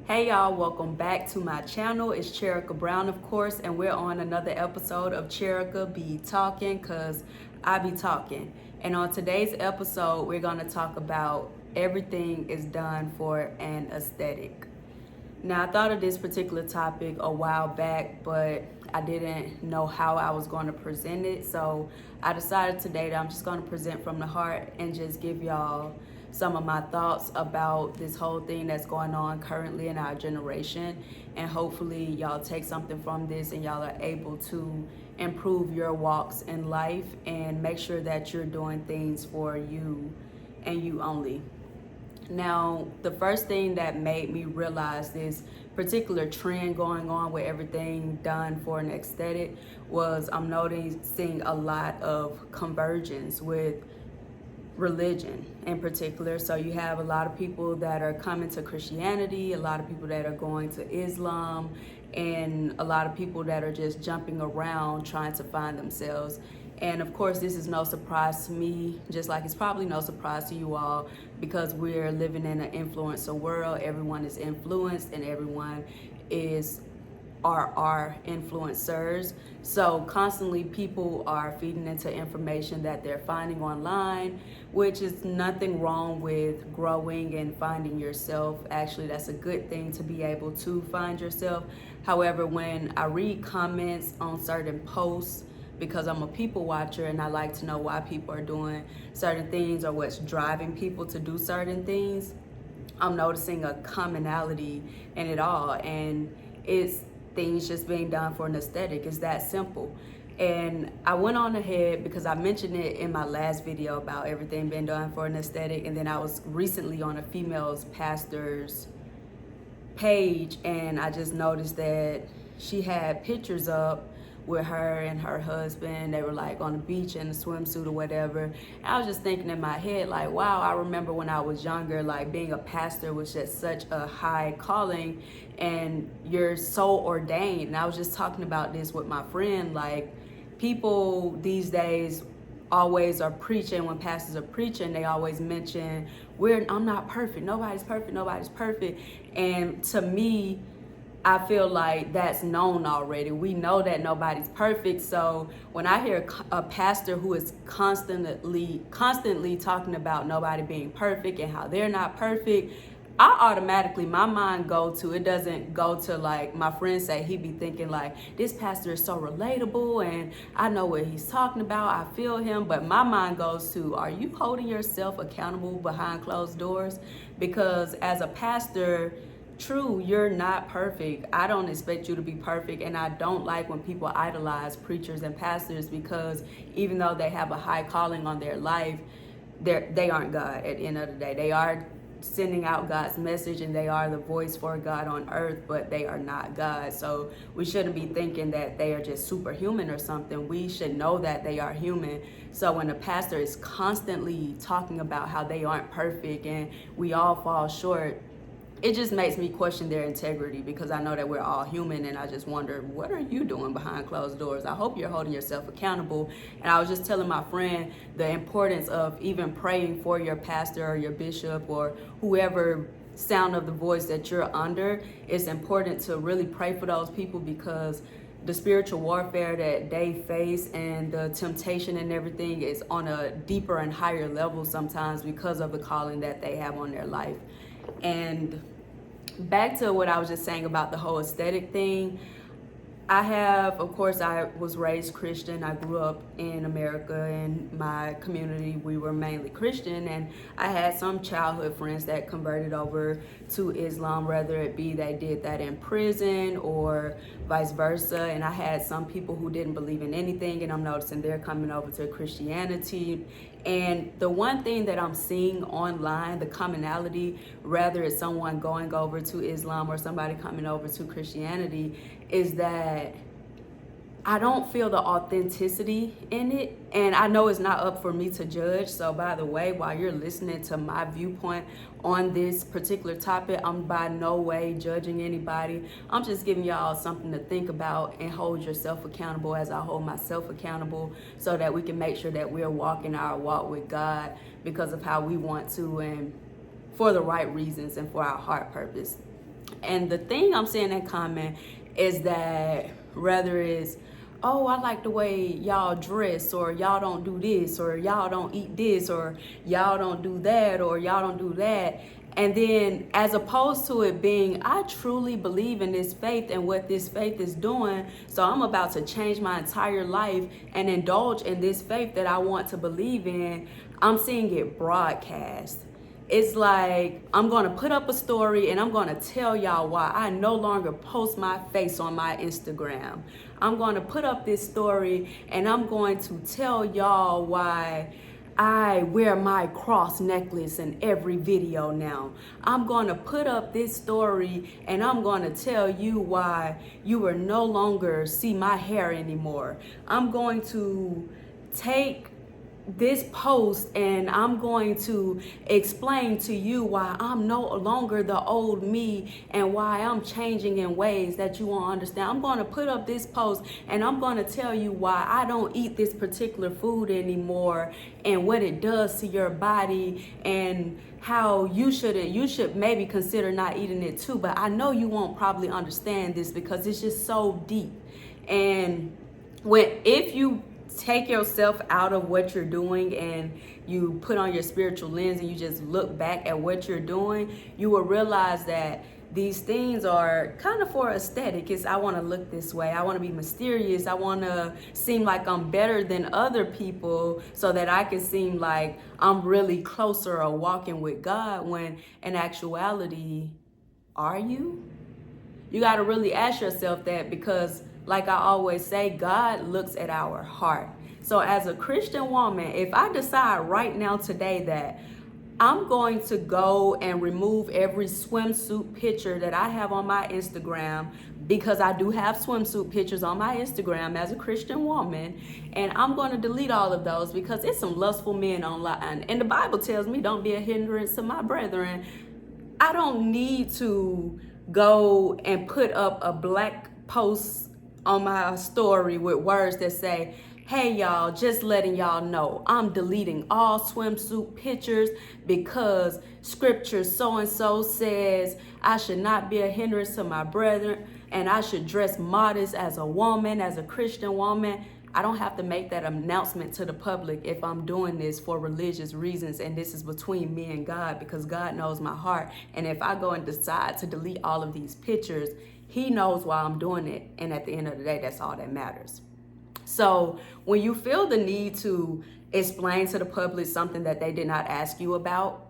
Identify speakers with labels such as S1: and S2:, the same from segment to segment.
S1: Hey y'all, welcome back to my channel. It's Cherika Brown, of course, and we're on another episode of Cherika Be Talking, cause I be talking. And on today's episode, we're gonna talk about everything is done for an aesthetic. Now, I thought of this particular topic a while back, but I didn't know how I was going to present it. So I decided today that I'm just going to present from the heart and just give y'all some of my thoughts about this whole thing that's going on currently in our generation. And hopefully, y'all take something from this and y'all are able to improve your walks in life and make sure that you're doing things for you and you only. Now, the first thing that made me realize this particular trend going on with everything done for an aesthetic was I'm noticing a lot of convergence with religion in particular. So you have a lot of people that are coming to Christianity, a lot of people that are going to Islam, and a lot of people that are just jumping around trying to find themselves. And of course, this is no surprise to me, just like it's probably no surprise to you all, because we're living in an influencer world. Everyone is influenced and everyone is are influencers. So constantly people are feeding into information that they're finding online, which is nothing wrong with growing and finding yourself. Actually, that's a good thing to be able to find yourself. However, when I read comments on certain posts, because I'm a people watcher and I like to know why people are doing certain things or what's driving people to do certain things, I'm noticing a commonality in it all. And it's things just being done for an aesthetic. It's that simple. And I went on ahead because I mentioned it in my last video about everything being done for an aesthetic. And then I was recently on a female's pastor's page and I just noticed that she had pictures up with her and her husband. They were like on the beach in a swimsuit or whatever. And I was just thinking in my head, like, wow, I remember when I was younger, like being a pastor was just such a high calling and you're so ordained. And I was just talking about this with my friend, like people these days always are preaching. When pastors are preaching, they always mention, I'm not perfect, nobody's perfect. And to me, I feel like that's known already. We know that nobody's perfect. So when I hear a pastor who is constantly talking about nobody being perfect and how they're not perfect, I automatically, my mind it doesn't go to like my friend say, he be thinking like, this pastor is so relatable and I know what he's talking about, I feel him. But my mind goes to, are you holding yourself accountable behind closed doors? Because as a pastor, true, you're not perfect. I don't expect you to be perfect, and I don't like when people idolize preachers and pastors because even though they have a high calling on their life, they aren't God at the end of the day. They are sending out God's message and they are the voice for God on earth, but they are not God. So we shouldn't be thinking that they are just superhuman or something. We should know that they are human. So when a pastor is constantly talking about how they aren't perfect and we all fall short, it just makes me question their integrity because I know that we're all human and I just wonder, what are you doing behind closed doors? I hope you're holding yourself accountable. And I was just telling my friend the importance of even praying for your pastor or your bishop or whoever sound of the voice that you're under. It's important to really pray for those people because the spiritual warfare that they face and the temptation and everything is on a deeper and higher level sometimes because of the calling that they have on their life. And back to what I was just saying about the whole aesthetic thing, I was raised Christian. I grew up in America. In my community, we were mainly Christian. And I had some childhood friends that converted over to Islam, whether it be they did that in prison or vice versa. And I had some people who didn't believe in anything, and I'm noticing they're coming over to Christianity. And the one thing that I'm seeing online, the commonality, whether it's someone going over to Islam or somebody coming over to Christianity, is that I don't feel the authenticity in it. And I know it's not up for me to judge. So by the way, while you're listening to my viewpoint on this particular topic, I'm by no way judging anybody. I'm just giving y'all something to think about and hold yourself accountable as I hold myself accountable so that we can make sure that we're walking our walk with God because of how we want to and for the right reasons and for our heart purpose. And the thing I'm seeing in comment is that whether it's, oh, I like the way y'all dress, or y'all don't do this, or y'all don't eat this, or y'all don't do that, or y'all don't do that. And then as opposed to it being, I truly believe in this faith and what this faith is doing, so I'm about to change my entire life and indulge in this faith that I want to believe in, I'm seeing it broadcast. It's like I'm going to put up a story and I'm going to tell y'all why I no longer post my face on my Instagram. I'm going to put up this story and I'm going to tell y'all why I wear my cross necklace in every video now. I'm going to put up this story and I'm going to tell you why you will no longer see my hair anymore. I'm going to take this post and I'm going to explain to you why I'm no longer the old me and why I'm changing in ways that you won't understand. I'm going to put up this post and I'm going to tell you why I don't eat this particular food anymore and what it does to your body and how you should maybe consider not eating it too. But I know you won't probably understand this because it's just so deep. And if you take yourself out of what you're doing and you put on your spiritual lens and you just look back at what you're doing, you will realize that these things are kind of for aesthetic. It's, I want to look this way. I want to be mysterious. I want to seem like I'm better than other people so that I can seem like I'm really closer or walking with God, when in actuality, are you? You got to really ask yourself that, because like I always say, God looks at our heart. So as a Christian woman, if I decide right now today that I'm going to go and remove every swimsuit picture that I have on my Instagram, because I do have swimsuit pictures on my Instagram as a Christian woman, and I'm going to delete all of those because it's some lustful men online. And the Bible tells me don't be a hindrance to my brethren. I don't need to go and put up a black post on my story with words that say, hey y'all, just letting y'all know I'm deleting all swimsuit pictures because scripture so-and-so says I should not be a hindrance to my brethren and I should dress modest as a woman, as a Christian woman. I don't have to make that announcement to the public if I'm doing this for religious reasons, and this is between me and God, because God knows my heart. And if I go and decide to delete all of these pictures, He knows why I'm doing it, and at the end of the day, that's all that matters. So when you feel the need to explain to the public something that they did not ask you about,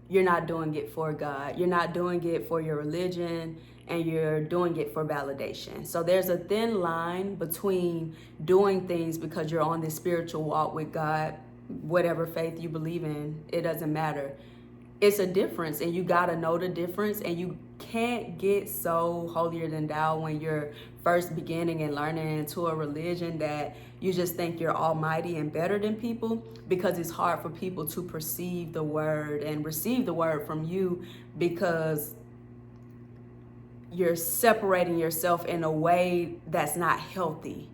S1: you're not doing it for God. You're not doing it for your religion, and you're doing it for validation. So there's a thin line between doing things because you're on this spiritual walk with God, whatever faith you believe in, it doesn't matter. It's a difference, and you gotta know the difference, and you can't get so holier than thou when you're first beginning and learning into a religion that you just think you're almighty and better than people, because it's hard for people to perceive the word and receive the word from you, because you're separating yourself in a way that's not healthy.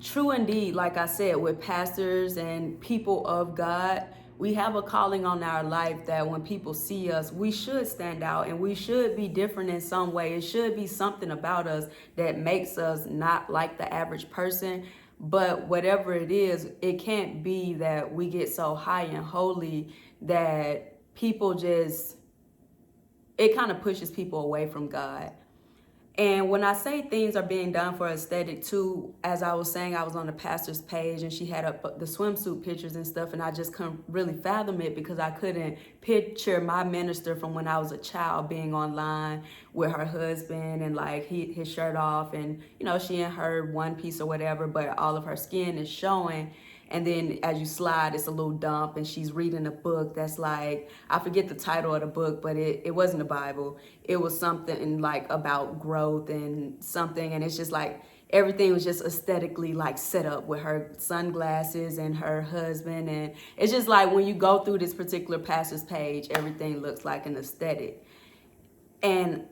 S1: True indeed, like I said, with pastors and people of God, we have a calling on our life that when people see us, we should stand out and we should be different in some way. It should be something about us that makes us not like the average person. But whatever it is, it can't be that we get so high and holy that people just, it kind of pushes people away from God. And when I say things are being done for aesthetic too, as I was saying, I was on the pastor's page and she had up the swimsuit pictures and stuff, and I just couldn't really fathom it because I couldn't picture my minister from when I was a child being online with her husband and like his shirt off, and you know, she in her one piece or whatever, but all of her skin is showing. And then as you slide, it's a little dump, and she's reading a book that's like, I forget the title of the book, but it wasn't the Bible. It was something like about growth and something, and it's just like everything was just aesthetically like set up with her sunglasses and her husband. And it's just like when you go through this particular pastor's page, everything looks like an aesthetic. And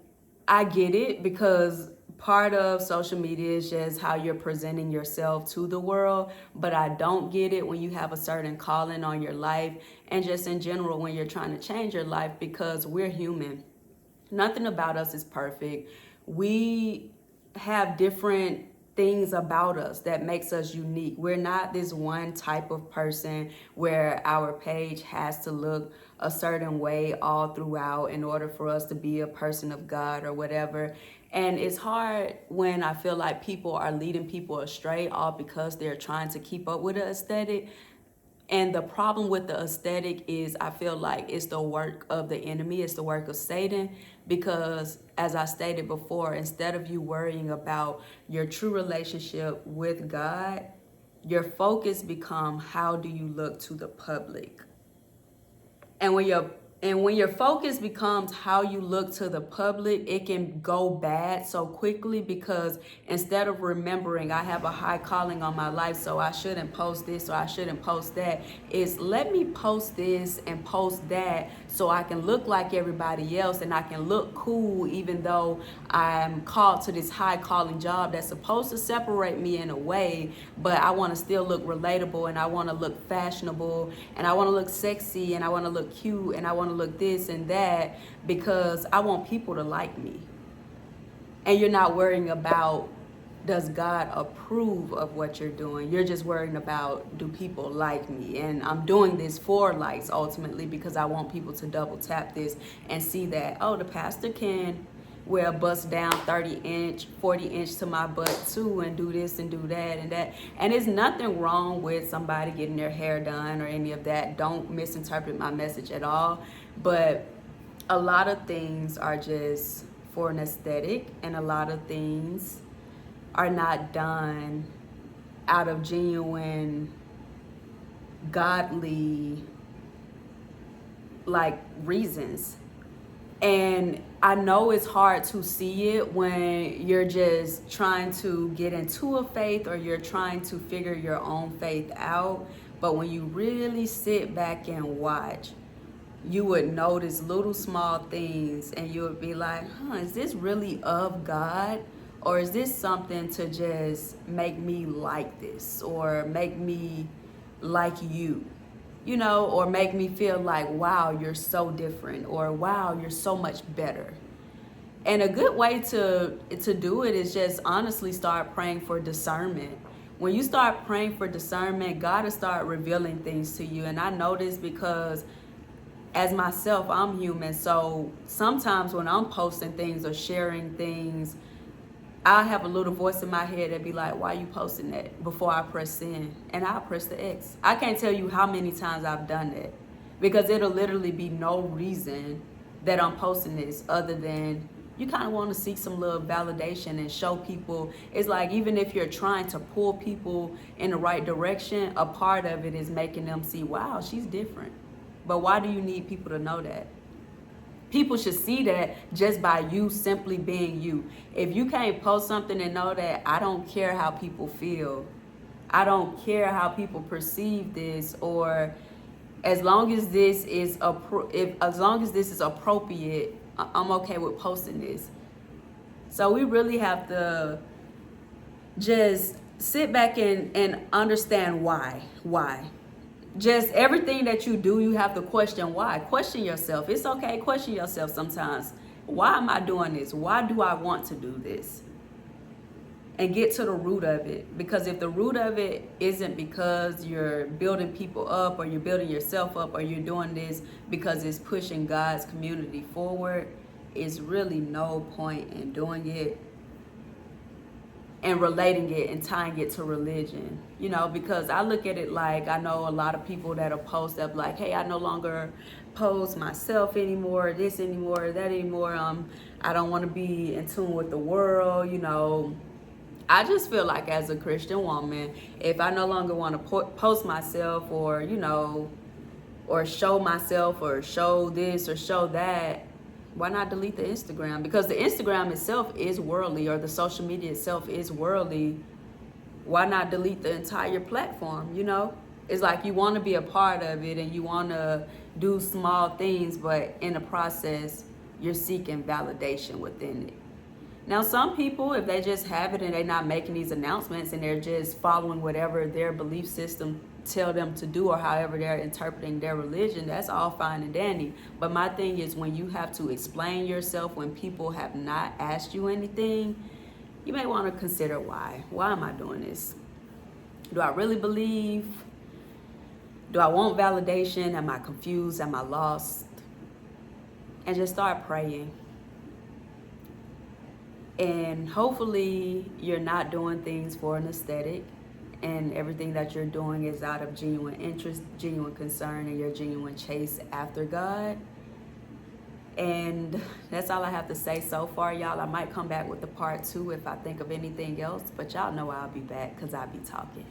S1: I get it, because part of social media is just how you're presenting yourself to the world, but I don't get it when you have a certain calling on your life and just in general when you're trying to change your life, because we're human. Nothing about us is perfect. We have different things about us that makes us unique. We're not this one type of person where our page has to look a certain way all throughout in order for us to be a person of God or whatever. And it's hard when I feel like people are leading people astray all because they're trying to keep up with the aesthetic. And the problem with the aesthetic is I feel like it's the work of the enemy, it's the work of Satan, because as I stated before, instead of you worrying about your true relationship with God, your focus become how do you look to the public. And when your focus becomes how you look to the public, it can go bad so quickly because instead of remembering I have a high calling on my life, so I shouldn't post this or I shouldn't post that, is let me post this and post that so I can look like everybody else and I can look cool even though I'm called to this high calling job that's supposed to separate me in a way, but I want to still look relatable and I want to look fashionable and I want to look sexy and I want to look cute and I want to look this and that because I want people to like me. And you're not worrying about does God approve of what you're doing? You're just worrying about do people like me? And I'm doing this for likes ultimately because I want people to double tap this and see that, oh, the pastor can wear a bust down 30-inch, 40-inch to my butt too and do this and do that and that. And there's nothing wrong with somebody getting their hair done or any of that. Don't misinterpret my message at all. But a lot of things are just for an aesthetic and a lot of things are not done out of genuine, godly, like reasons. And I know it's hard to see it when you're just trying to get into a faith or you're trying to figure your own faith out. But when you really sit back and watch, you would notice little small things and you would be like, is this really of God? Or is this something to just make me like this or make me like you? You know, or make me feel like, wow, you're so different, or wow, you're so much better. And a good way to do it is just honestly start praying for discernment. When you start praying for discernment, God will start revealing things to you. And I know this because as myself, I'm human. So sometimes when I'm posting things or sharing things, I have a little voice in my head that be like, why you posting that before I press send? And I'll press the X. I can't tell you how many times I've done that because it'll literally be no reason that I'm posting this other than you kind of want to seek some little validation and show people. It's like even if you're trying to pull people in the right direction, a part of it is making them see, wow, she's different. But why do you need people to know that? People should see that just by you simply being you. If you can't post something and know that I don't care how people feel, I don't care how people perceive this, or as long as this is appropriate, I'm okay with posting this. So we really have to just sit back and understand why. Just everything that you do, you have to question why. Question yourself. It's okay, question yourself sometimes. Why am I doing this? Why do I want to do this? And get to the root of it. Because if the root of it isn't because you're building people up or you're building yourself up or you're doing this because it's pushing God's community forward, it's really no point in doing it and relating it and tying it to religion, you know, because I look at it like I know a lot of people that'll post up like, hey, I no longer post myself anymore, this anymore, that anymore. I don't want to be in tune with the world, you know. I just feel like as a Christian woman, if I no longer want to post myself or, you know, or show myself or show this or show that, why not delete the Instagram? Because the Instagram itself is worldly, or the social media itself is worldly. Why not delete the entire platform, you know? It's like you want to be a part of it and you want to do small things, but in the process, you're seeking validation within it. Now, some people, if they just have it and they're not making these announcements and they're just following whatever their belief system tell them to do, or however they're interpreting their religion, that's all fine and dandy. But my thing is, when you have to explain yourself when people have not asked you anything, you may want to consider why. Why am I doing this? Do I really believe? Do I want validation? Am I confused? Am I lost? And just start praying. And hopefully you're not doing things for an aesthetic, and everything that you're doing is out of genuine interest, genuine concern, and your genuine chase after God. And that's all I have to say so far, y'all. I might come back with the part 2 if I think of anything else, but y'all know I'll be back because I'll be talking.